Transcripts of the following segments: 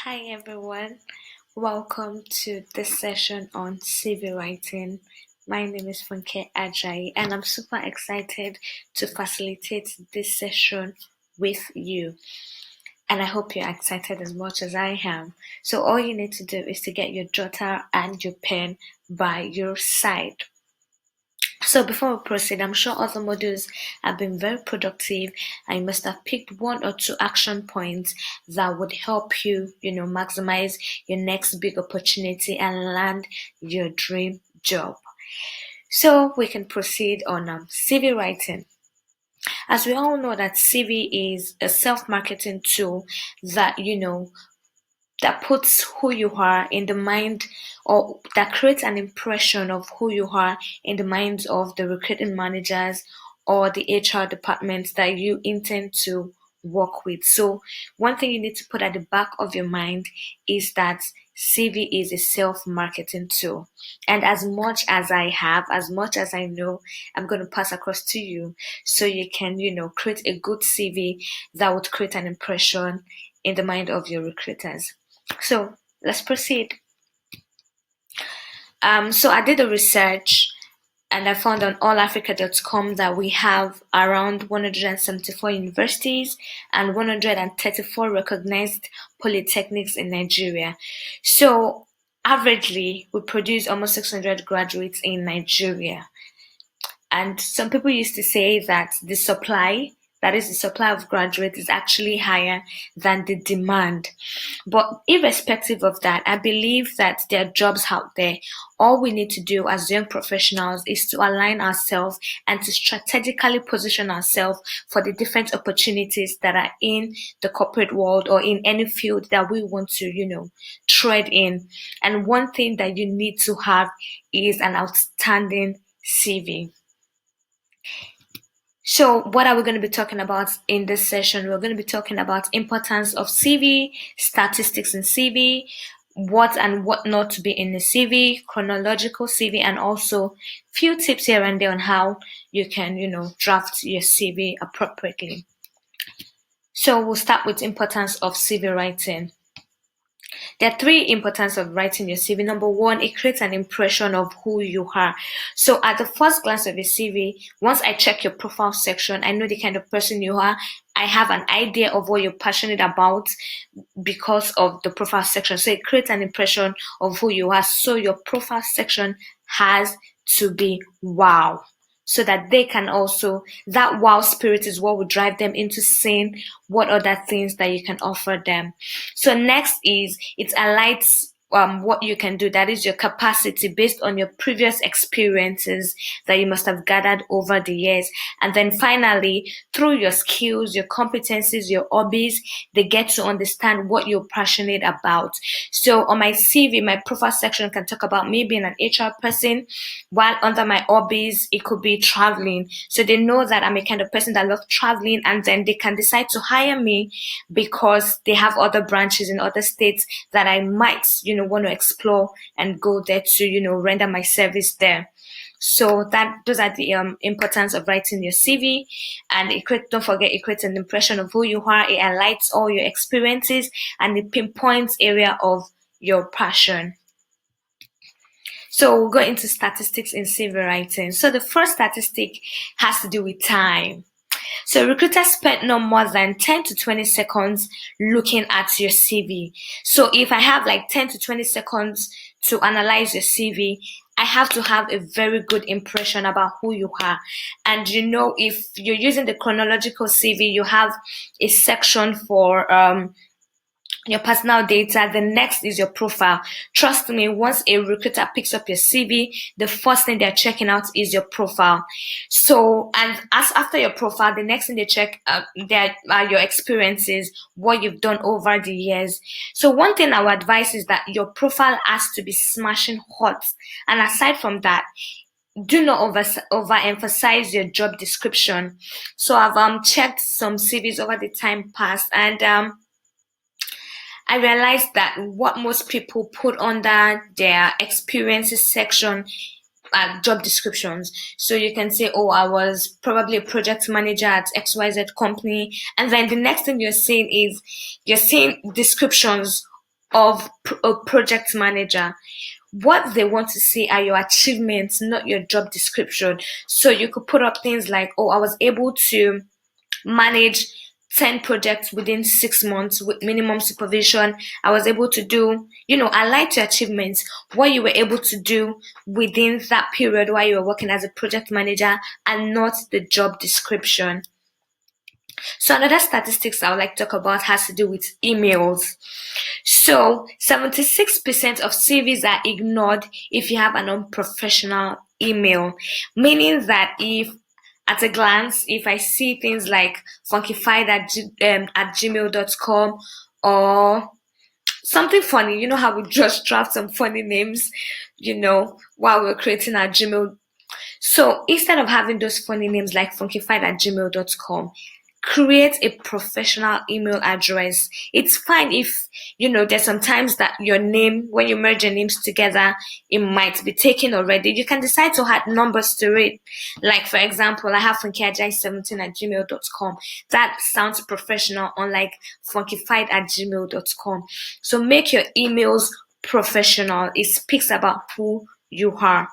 Hi everyone, welcome to this session on CV writing. My name is Funke Ajayi and I'm super excited to facilitate this session with you. And I hope you're excited as much as I am. So all you need to do is to get your jotter and your pen by your side. So before we proceed, I'm sure other modules have been very productive and you must have picked one or two action points that would help you, maximize your next big opportunity and land your dream job. So we can proceed on CV writing. As we all know that CV is a self-marketing tool that, that puts who you are in the mind or that creates an impression of who you are in the minds of the recruiting managers or the HR departments that you intend to work with. So, one thing you need to put at the back of your mind is that CV is a self marketing tool. And as much as I know, I'm going to pass across to you so you can, create a good CV that would create an impression in the mind of your recruiters. So let's proceed. So I did a research and I found on allafrica.com that we have around 174 universities and 134 recognized polytechnics in Nigeria. So averagely, we produce almost 600 graduates in Nigeria. And some people used to say that that is the supply of graduates, is actually higher than the demand. But irrespective of that, I believe that there are jobs out there. All we need to do as young professionals is to align ourselves and to strategically position ourselves for the different opportunities that are in the corporate world or in any field that we want to, tread in. And one thing that you need to have is an outstanding CV. So, what are we going to be talking about in this session? We're going to be talking about importance of CV, statistics in CV, what and what not to be in the CV, chronological CV, and also few tips here and there on how you can, draft your CV appropriately. So, we'll start with importance of CV writing. There are three importance of writing your CV. Number one, it creates an impression of who you are. So at the first glance of your CV, once I check your profile section, I know the kind of person you are. I have an idea of what you're passionate about because of the profile section. So it creates an impression of who you are. So your profile section has to be wow, so that they can also, that wow spirit is what will drive them into seeing what other things that you can offer them. So next is it highlights what you can do, that is your capacity based on your previous experiences that you must have gathered over the years. And then finally, through your skills, your competencies, your hobbies, they get to understand what you're passionate about. So on my CV, my profile section can talk about me being an HR person, while under my hobbies, it could be traveling. So they know that I'm a kind of person that loves traveling, and then they can decide to hire me because they have other branches in other states that I might, want to explore and go there to, render my service there. So that those are the importance of writing your CV, and don't forget, it creates an impression of who you are. It highlights all your experiences and it pinpoints area of your passion. So we'll go into statistics in CV writing. So the first statistic has to do with time. So recruiters spend no more than 10 to 20 seconds looking at your CV. So if I have like 10 to 20 seconds to analyze your CV, I have to have a very good impression about who you are. And if you're using the chronological CV, you have a section for your personal data. The next is your profile. Trust me, once a recruiter picks up your CV, the first thing they're checking out is your profile. So, and as after your profile, the next thing they check there are your experiences, what you've done over the years. So one thing I would advise is that your profile has to be smashing hot. And aside from that, do not overemphasize your job description. So I've checked some CVs over the time past, and I realized that what most people put under their experiences section are job descriptions. So you can say, oh, I was probably a project manager at XYZ company. And then the next thing you're seeing descriptions of a project manager. What they want to see are your achievements, not your job description. So you could put up things like, oh, I was able to manage 10 projects within 6 months with minimum supervision. I was able to do, align to achievements, what you were able to do within that period while you were working as a project manager, and not the job description. So another statistics I would like to talk about has to do with emails. So 76% of CVs are ignored if you have an unprofessional email, meaning that if at a glance, if I see things like funkified at gmail.com or something funny, how we just draft some funny names, while we're creating our Gmail. So instead of having those funny names like funkified at gmail.com, create a professional email address. It's fine if, there's sometimes that your name, when you merge your names together, it might be taken already. You can decide to add numbers to it. Like, for example, I have funkyajai17 at gmail.com. That sounds professional, unlike funkified at gmail.com. So make your emails professional. It speaks about who you are.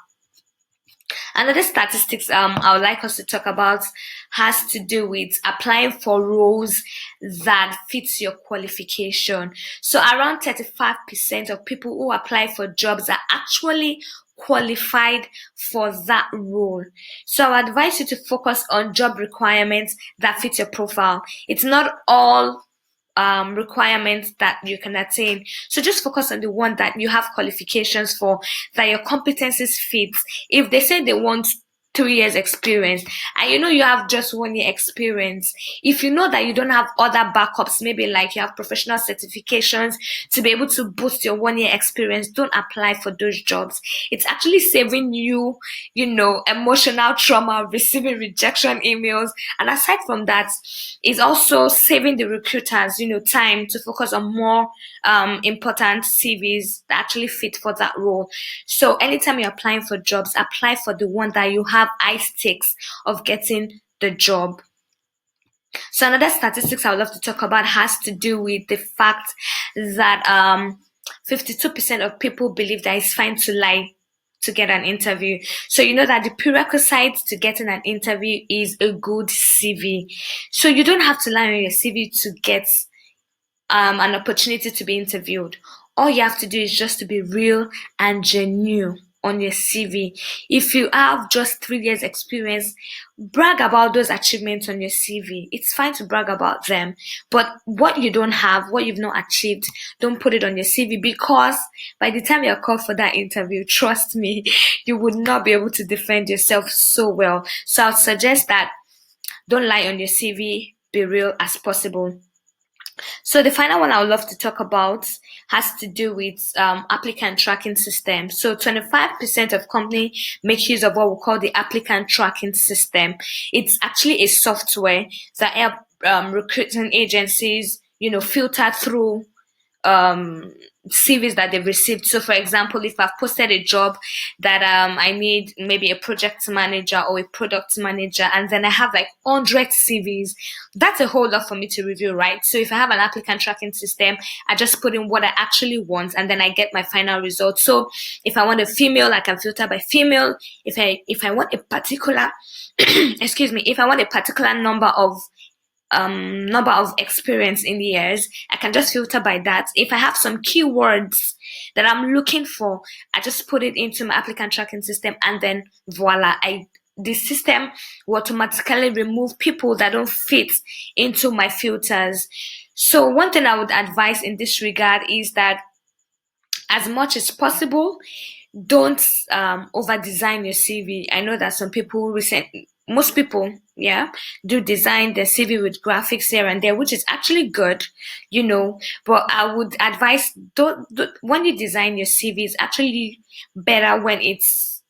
Another statistics I would like us to talk about has to do with applying for roles that fits your qualification. So around 35% of people who apply for jobs are actually qualified for that role. So I advise you to focus on job requirements that fit your profile. It's not all requirements that you can attain. So just focus on the one that you have qualifications for, that your competencies fit. If they say they want 3 years experience and you have just 1 year experience, if you know that you don't have other backups, maybe like you have professional certifications to be able to boost your 1 year experience, don't apply for those jobs. It's actually saving you, emotional trauma of receiving rejection emails. And aside from that, it's also saving the recruiters, time to focus on more important CVs that actually fit for that role. So anytime you're applying for jobs, apply for the one that you have high stakes of getting the job. So another statistics I would love to talk about has to do with the fact that 52% of people believe that it's fine to lie to get an interview. So you know that the prerequisite to getting an interview is a good CV. So you don't have to lie on your CV to get an opportunity to be interviewed. All you have to do is just to be real and genuine on your CV. If you have just 3 years experience, brag about those achievements on your CV. It's fine to brag about them, but what you don't have, what you've not achieved, don't put it on your CV, because by the time you're called for that interview, trust me, you would not be able to defend yourself so well. So I'd suggest that don't lie on your CV, be real as possible. So the final one I would love to talk about has to do with applicant tracking system. So 25% of company make use of what we call the applicant tracking system. It's actually a software that help recruiting agencies, filter through CVs that they've received. So, for example, if I've posted a job that I need maybe a project manager or a product manager, and then I have like 100 CVs, that's a whole lot for me to review, right? So, if I have an applicant tracking system, I just put in what I actually want, and then I get my final result. So, if I want a female, I can filter by female. If I want a particular, excuse me, if I want a particular number of experience in years, I can just filter by that. If I have some keywords that I'm looking for, I just put it into my applicant tracking system, and then voila, the system will automatically remove people that don't fit into my filters. So one thing I would advise in this regard is that as much as possible, don't over design your CV. I know that most people, yeah, do design their CV with graphics here and there, which is actually good, but I would advise, don't when you design your CV, it's actually better when it's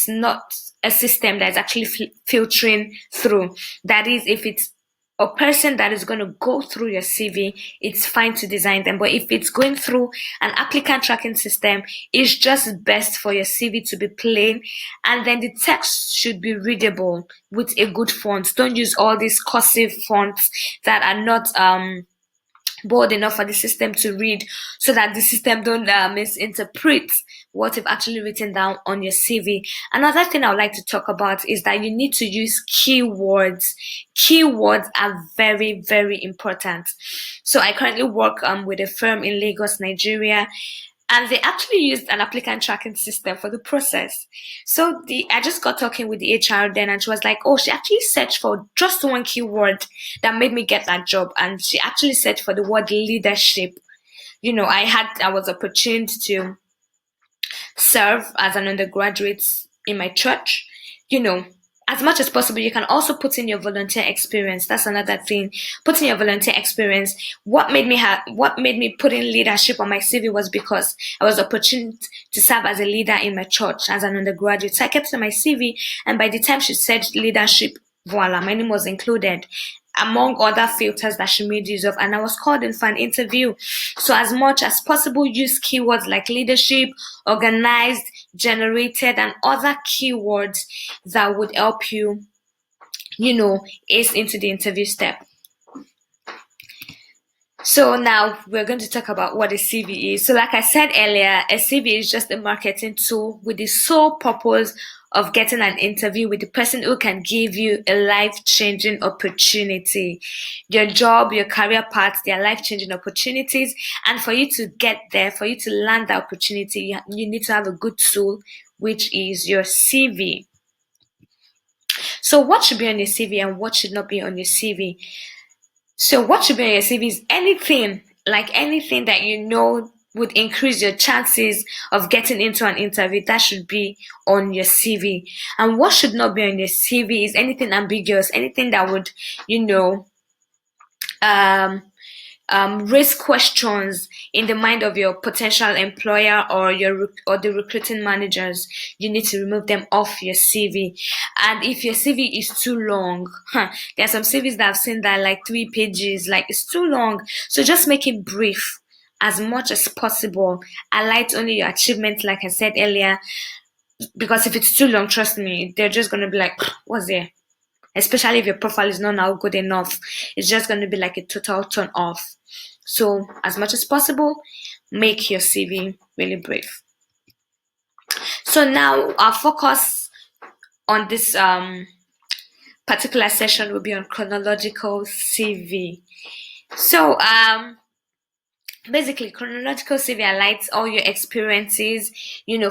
not a system that's actually filtering through. That is, if it's a person that is going to go through your CV, it's fine to design them. But if it's going through an applicant tracking system, it's just best for your CV to be plain, and then the text should be readable with a good font. Don't use all these cursive fonts that are not bold enough for the system to read, so that the system don't misinterpret what you've actually written down on your CV. Another thing I would like to talk about is that you need to use keywords. Keywords are very, very important. So I currently work with a firm in Lagos, Nigeria, and they actually used an applicant tracking system for the process. So I just got talking with the HR then, and she was like, "Oh, she actually searched for just one keyword that made me get that job, and she actually searched for the word leadership." I was opportuned to serve as an undergraduate in my church. You know, as much as possible, you can also put in your volunteer experience. That's another thing. Put in your volunteer experience. What made me put in leadership on my CV was because I was opportunity to serve as a leader in my church as an undergraduate. So I kept it on my CV, and by the time she said leadership, voila, my name was included among other filters that she made use of, and I was called in for an interview. So as much as possible, use keywords like leadership, organized, generated, and other keywords that would help you, ace into the interview step. So now we're going to talk about what a CV is. So like I said earlier, a CV is just a marketing tool with the sole purpose of getting an interview with the person who can give you a life-changing opportunity. Your job, your career path, they are life-changing opportunities. And for you to get there, for you to land that opportunity, you need to have a good tool, which is your CV. So what should be on your CV and what should not be on your CV? So what should be on your CV is anything that would increase your chances of getting into an interview. That should be on your CV. And what should not be on your CV is anything ambiguous, anything that would, um, raise questions in the mind of your potential employer or or the recruiting managers. You need to remove them off your CV. And if your CV is too long, there are some CVs that I've seen that are like 3 pages, like it's too long. So just make it brief as much as possible. Highlight only your achievements, like I said earlier, because if it's too long, trust me, they're just gonna be like, "What's there?" Especially if your profile is not now good enough, it's just going to be like a total turn off. So as much as possible, make your CV really brief. So now our focus on this particular session will be on chronological CV. So basically, chronological CV highlights all your experiences,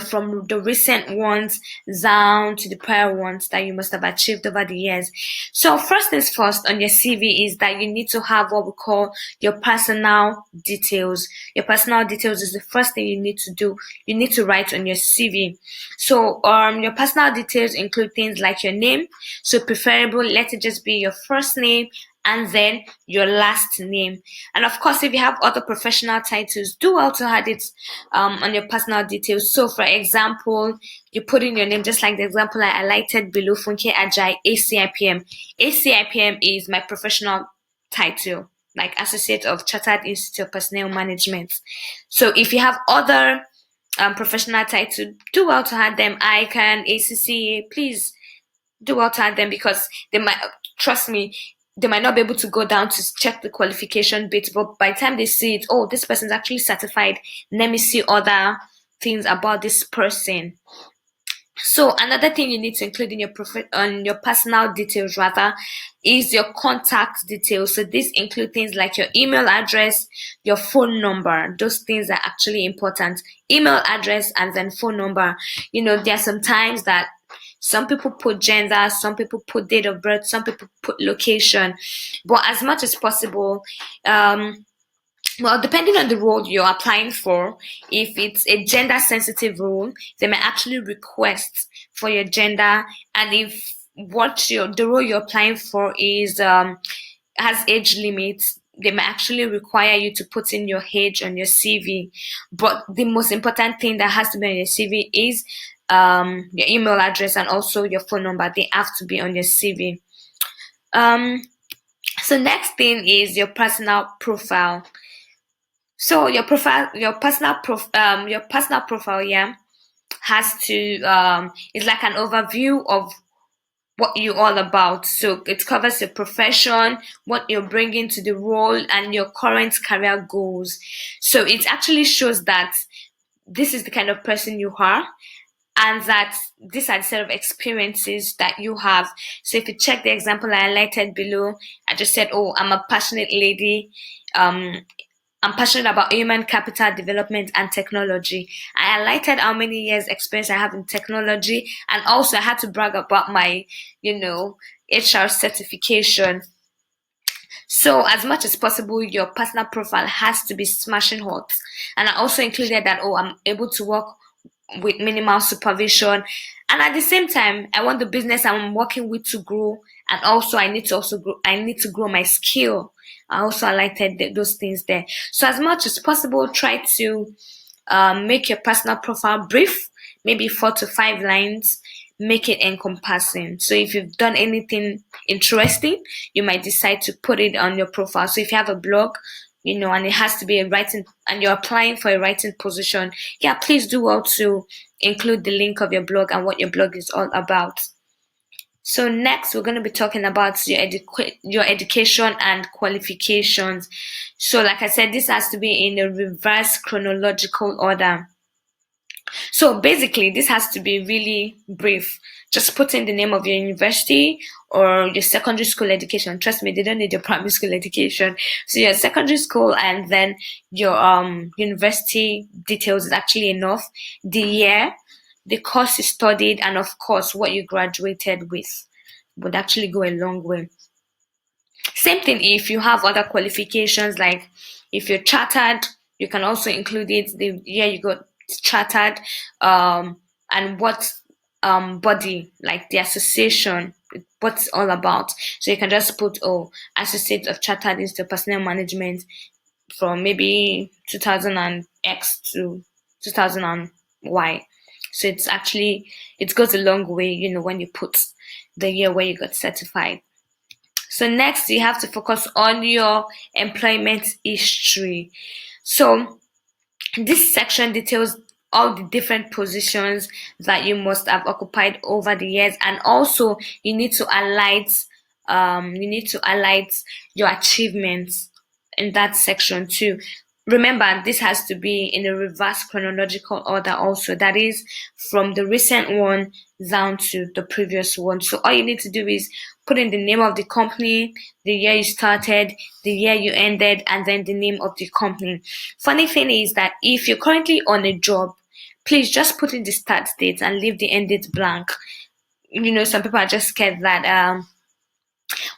from the recent ones down to the prior ones that you must have achieved over the years. So first things first on your CV is that you need to have what we call your personal details. Your personal details is the first thing you need to do. You need to write on your CV. So your personal details include things like your name. So preferable, let it just be your first name and then your last name. And of course, if you have other professional titles, do also add it on your personal details. So, for example, you put in your name, just like the example I highlighted below, Funke Ajay, ACIPM. ACIPM is my professional title, like Associate of Chartered Institute of Personnel Management. So, if you have other professional titles, do well to add them. ICANN, ACCA, please do well to add them, because they might, trust me, they might not be able to go down to check the qualification bit, but by the time they see it, oh, this person's actually certified, let me see other things about this person. So another thing you need to include in your personal details rather is your contact details. So these include things like your email address, your phone number. Those things are actually important. Email address and then phone number. There are some times that some people put gender, some people put date of birth, some people put location. But as much as possible, well, depending on the role you're applying for, if it's a gender sensitive role, they may actually request for your gender. And if the role you're applying for is has age limits, they may actually require you to put in your age on your CV. But the most important thing that has to be on your CV is your email address and also your phone number. They have to be on your CV. So next thing is your personal profile. So your personal profile, yeah, has to is like an overview of what you're all about. So it covers your profession, what you're bringing to the role, and your current career goals. So it actually shows that this is the kind of person you are, and that these are the set of experiences that you have. So if you check the example I highlighted below, I just said, oh, I'm a passionate lady. Um, I'm passionate about human capital development and technology. I highlighted how many years experience I have in technology, and also I had to brag about my, HR certification. So as much as possible, your personal profile has to be smashing hot. And I also included that, oh, I'm able to work with minimal supervision. And at the same time, I want the business I'm working with to grow. And also I need to grow my skill. I also highlighted those things there. So as much as possible, try to make your personal profile brief, maybe 4 to 5 lines, make it encompassing. So if you've done anything interesting, you might decide to put it on your profile. So if you have a blog, and it has to be a writing, and you're applying for a writing position, yeah, please do well to include the link of your blog and what your blog is all about. So next, we're going to be talking about your education and qualifications. So like I said, this has to be in a reverse chronological order. So basically, this has to be really brief. Just put in the name of your university or your secondary school education. Trust me, they don't need your primary school education. So your secondary school and then your university details is actually enough. The year, the course you studied, and of course what you graduated with would actually go a long way. Same thing if you have other qualifications, like if you're chartered, you can also include it, the year you got chartered, and what body, like the association, what's it all about. So you can just put, oh, Associate of Chartered Institute of Personnel Management from maybe 2000 and X to 2000 and Y. So it goes a long way, when you put the year where you got certified. So next, you have to focus on your employment history. So this section details all the different positions that you must have occupied over the years, and also you need to highlight your achievements in that section too. Remember, this has to be in a reverse chronological order also. That is from the recent one down to the previous one. So all you need to do is put in the name of the company, the year you started, the year you ended, and then the name of the company. Funny thing is that if you're currently on a job, please just put in the start date and leave the end date blank. Some people are just scared that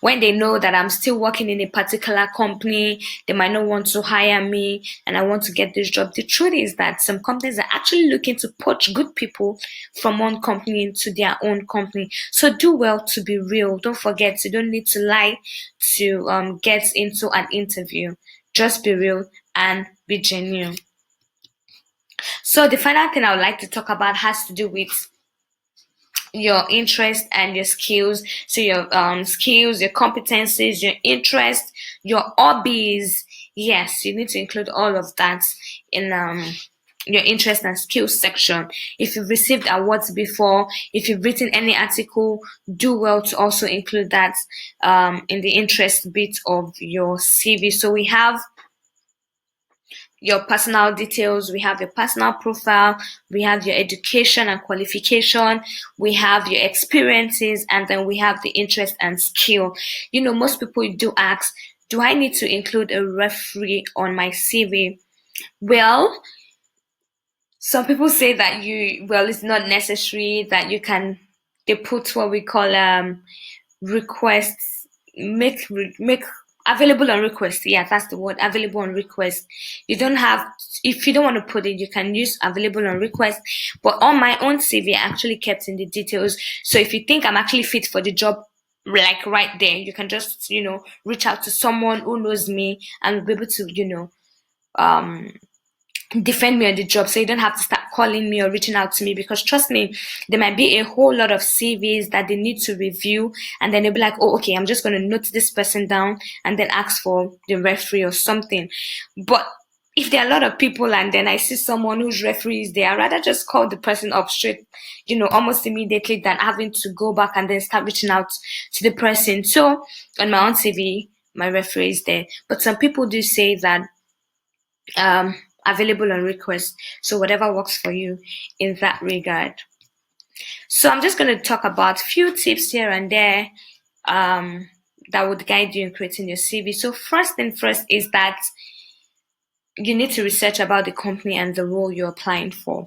when they know that I'm still working in a particular company, they might not want to hire me and I want to get this job. The truth is that some companies are actually looking to poach good people from one company into their own company. So do well to be real. Don't forget, you don't need to lie to get into an interview. Just be real and be genuine. So the final thing I would like to talk about has to do with your interest and your skills. So your skills, your competencies, your interest, your hobbies. Yes, you need to include all of that in your interest and skills section. If you've received awards before, if you've written any article, do well to also include that in the interest bit of your CV. So we have your personal details, we have your personal profile, we have your education and qualification, we have your experiences, and then we have the interest and skill. Most people do ask, do I need to include a referee on my CV? Well, some people say that it's not necessary, that they put what we call requests, make available on request. Yeah, that's the word, available on request. You don't have, if you don't want to put it, you can use available on request. But on my own CV, I actually kept in the details. So if you think I'm actually fit for the job, like right there, you can just reach out to someone who knows me and be able to um defend me on the job, so you don't have to start calling me or reaching out to me, because trust me, there might be a whole lot of CVs that they need to review, and then they'll be like, oh, okay, I'm just going to note this person down and then ask for the referee or something. But if there are a lot of people and then I see someone whose referee is there, I'd rather just call the person up straight, almost immediately than having to go back and then start reaching out to the person. So on my own CV, my referee is there. But some people do say that um available on request. So whatever works for you in that regard. So I'm just going to talk about few tips here and there um that would guide you in creating your CV. So first thing first is that you need to research about the company and the role you're applying for.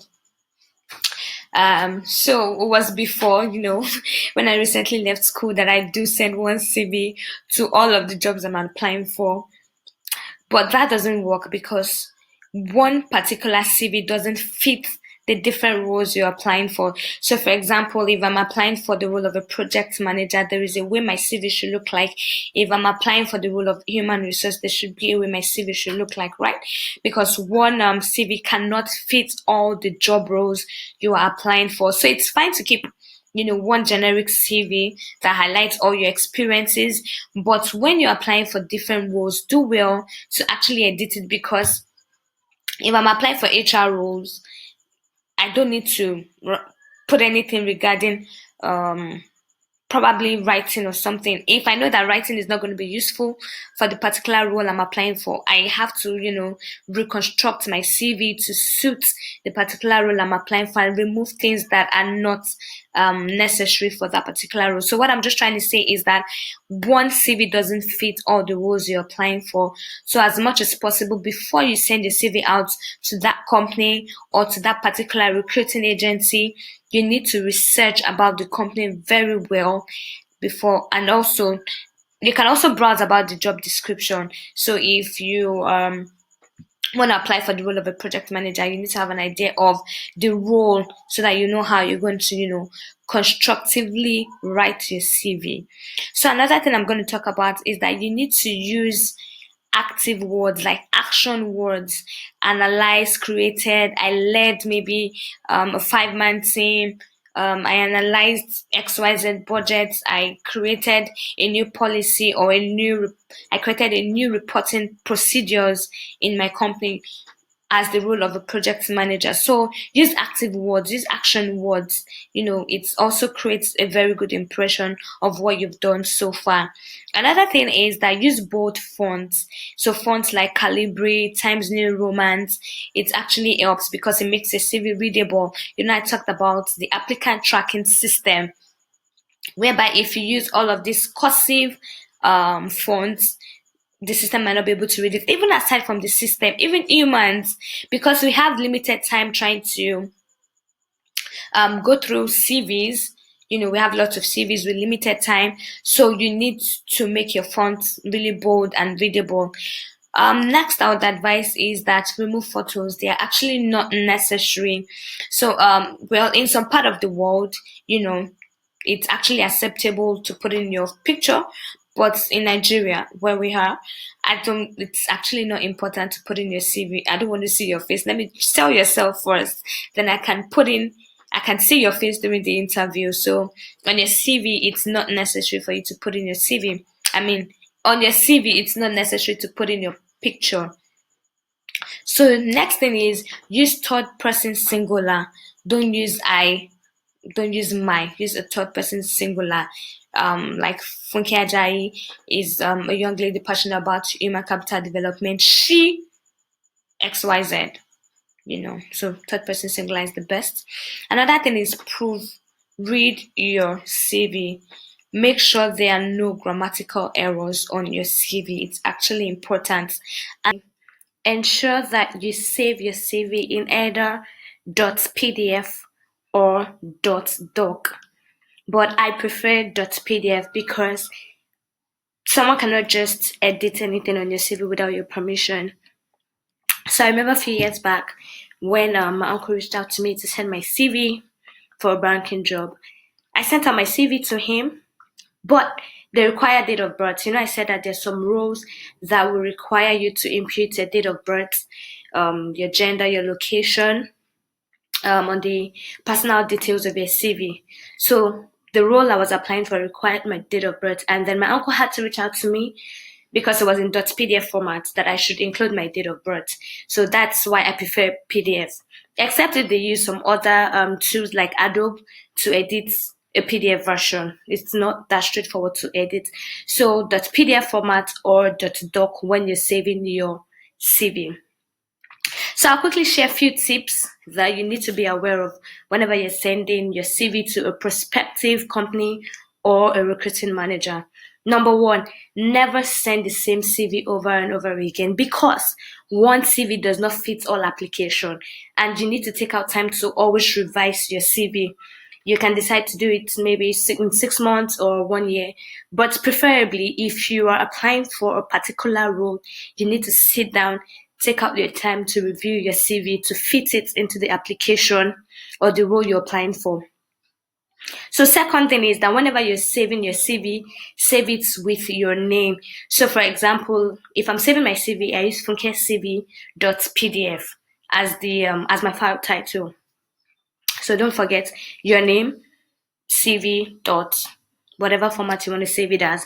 So it was before, when I recently left school that I do send one CV to all of the jobs I'm applying for. But that doesn't work because one particular CV doesn't fit the different roles you're applying for. So, for example, if I'm applying for the role of a project manager, there is a way my CV should look like. If I'm applying for the role of human resource, there should be a way my CV should look like, right? Because one CV cannot fit all the job roles you are applying for. So, it's fine to keep one generic CV that highlights all your experiences. But when you're applying for different roles, do well to actually edit it because if I'm applying for HR roles, I don't need to put anything regarding um probably writing or something. If I know that writing is not going to be useful for the particular role I'm applying for, I have to, reconstruct my CV to suit the particular role I'm applying for and remove things that are not necessary for that particular role. So what I'm just trying to say is that one CV doesn't fit all the roles you're applying for. So as much as possible, before you send your CV out to that company or to that particular recruiting agency, you need to research about the company very well before, and also you can also browse about the job description. So if you want to apply for the role of a project manager, you need to have an idea of the role so that you know how you're going to, constructively write your CV. So another thing I'm going to talk about is that you need to use active words like action words. Analyze, created, I led maybe a 5-man team. I analyzed XYZ budgets. I created a new policy or I created a new reporting procedures in my company as the role of a project manager. So use active words, use action words. It also creates a very good impression of what you've done so far. Another thing is that use bold fonts. So fonts like Calibri, Times New Roman, it actually helps because it makes a CV readable. I talked about the applicant tracking system, whereby if you use all of these cursive fonts, the system might not be able to read it. Even aside from the system, even humans, because we have limited time trying to go through CVs. We have lots of CVs with limited time, so you need to make your font really bold and readable. Next, I would advise is that remove photos. They are actually not necessary. So, well, in some part of the world, it's actually acceptable to put in your picture, but in Nigeria, where we are, I don't. It's actually not important to put in your CV. I don't want to see your face. Let me sell yourself first, then I can see your face during the interview. So on your CV, it's not necessary for you to put in your CV. I mean, on your CV, it's not necessary to put in your picture. So next thing is use third person singular. Don't use I. Don't use my. Use a third person singular. Like Funke Ajayi is a young lady passionate about human capital development. She XYZ. So third person singular is the best. Another thing is proof. Read your CV. Make sure there are no grammatical errors on your CV. It's actually important. And ensure that you save your CV in either .pdf or .doc. But I prefer .pdf because someone cannot just edit anything on your CV without your permission. So I remember a few years back when my uncle reached out to me to send my CV for a banking job. I sent out my CV to him, but they require date of birth. I said that there's some roles that will require you to input your date of birth, your gender, your location, on the personal details of your CV. So the role I was applying for required my date of birth, and then my uncle had to reach out to me because it was in .pdf format that I should include my date of birth. So that's why I prefer PDF. Except if they use some other tools like Adobe to edit a PDF version. It's not that straightforward to edit. So .pdf format or .doc when you're saving your CV. So I'll quickly share a few tips that you need to be aware of whenever you're sending your CV to a prospective company or a recruiting manager. Number one, never send the same CV over and over again, because one CV does not fit all application, and you need to take out time to always revise your CV. You can decide to do it maybe in 6 months or 1 year, but preferably if you are applying for a particular role, you need to sit down, take out your time to review your CV to fit it into the application or the role you're applying for. So second thing is that whenever you're saving your CV, save it with your name. So for example, if I'm saving my CV, I use funkecv.pdf as the as my file title. So don't forget your name, CV dot whatever format you want to save it as.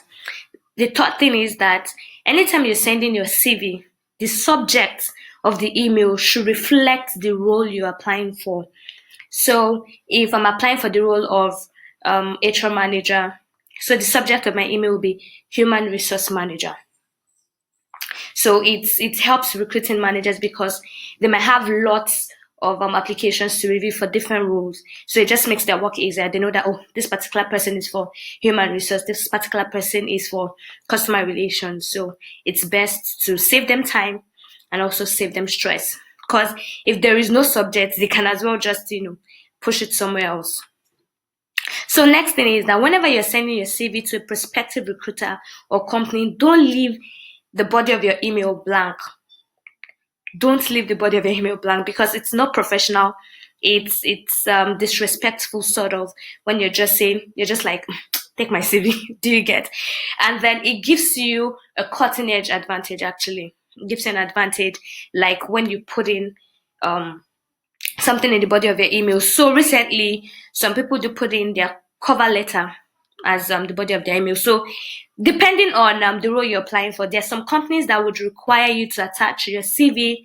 The third thing is that anytime you're sending your CV, the subject of the email should reflect the role you're applying for. So if I'm applying for the role of HR manager, so the subject of my email will be human resource manager. So it helps recruiting managers because they might have lots of applications to review for different roles. So it just makes their work easier. They know that, oh, this particular person is for human resource, this particular person is for customer relations. So it's best to save them time and also save them stress. Because if there is no subject, they can as well just, push it somewhere else. So next thing is that whenever you're sending your CV to a prospective recruiter or company, don't leave the body of your email blank. Don't leave the body of your email blank, because it's not professional. It's disrespectful, sort of, when you're just like, take my CV. Do you get? And then it gives you a cutting edge advantage. Actually, it gives you an advantage, like when you put in something in the body of your email. So recently, some people do put in their cover letter as the body of their email. So depending on the role you're applying for, there's some companies that would require you to attach your CV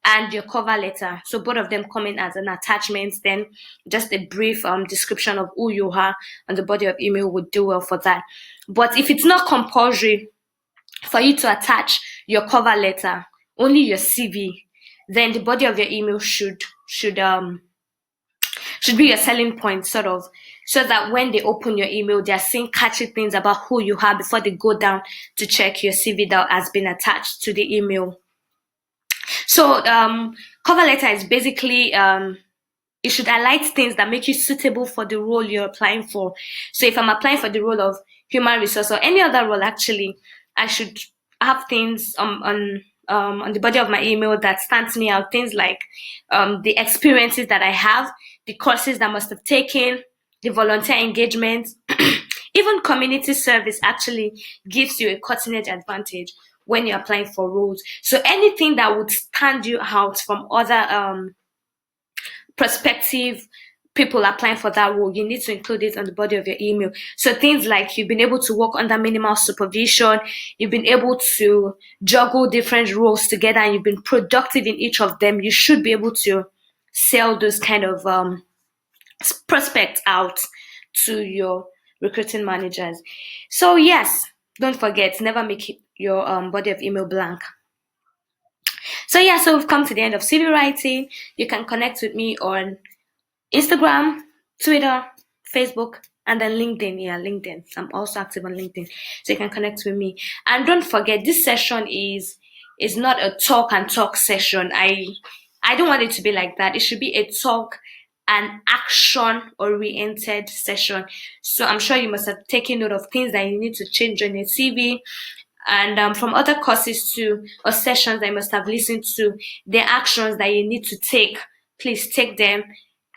and your cover letter. So both of them come in as an attachment. Then just a brief description of who you are and the body of email would do well for that. But if it's not compulsory for you to attach your cover letter, only your CV, then the body of your email should be your selling point, sort of, so that when they open your email, they're seeing catchy things about who you are before they go down to check your CV that has been attached to the email. So cover letter is basically it should highlight things that make you suitable for the role you're applying for. So if I'm applying for the role of human resource or any other role, actually, I should have things on the body of my email that stands me out. Things like the experiences that I have, the courses that I must have taken, the volunteer engagement, even community service actually gives you a cutting edge advantage when you're applying for roles. So anything that would stand you out from other prospective people applying for that role, you need to include it on the body of your email. So things like you've been able to work under minimal supervision, you've been able to juggle different roles together, and you've been productive in each of them. You should be able to sell those kind of prospects out to your recruiting managers. So yes, don't forget, never make your body of email blank. So yeah, so we've come to the end of CV writing. You can connect with me on Instagram, Twitter, Facebook, and then LinkedIn. Yeah, LinkedIn. I'm also active on LinkedIn, so you can connect with me. And don't forget, this session is not a talk and talk session. I don't want it to be like that. It should be a talk and action oriented session. So I'm sure you must have taken note of things that you need to change on your CV. And from other courses too, or sessions that you must have listened to, the actions that you need to take, please take them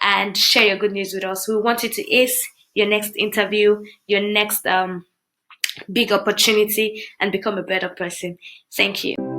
and share your good news with us. We want you to ace your next interview, your next big opportunity, and become a better person. Thank you.